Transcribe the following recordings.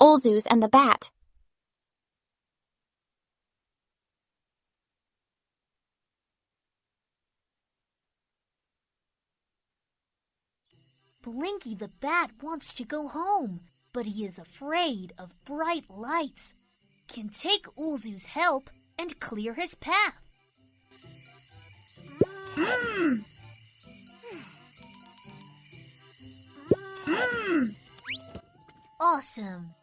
Oolzoos and the Bat. Blinky the Bat wants to go home, but he is afraid of bright lights. Can take Oolzoos' help and clear his path. Awesome!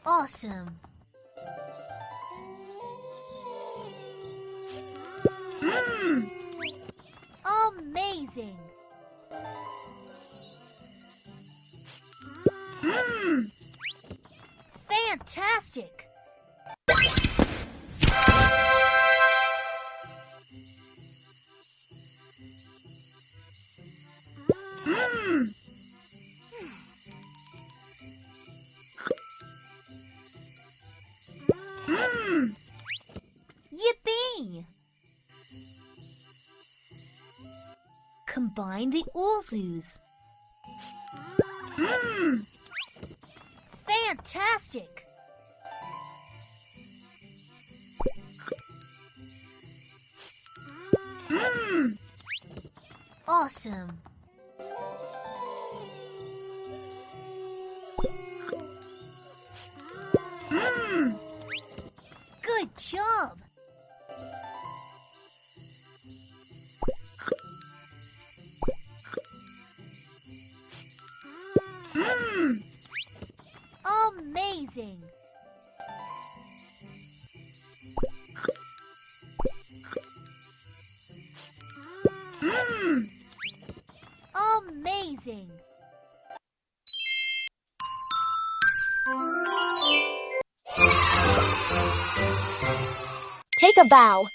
Awesome! Amazing! Fantastic! Yippee! Combine the Oolzoos. Fantastic! Awesome! Good job! Amazing! Amazing! Take a bow.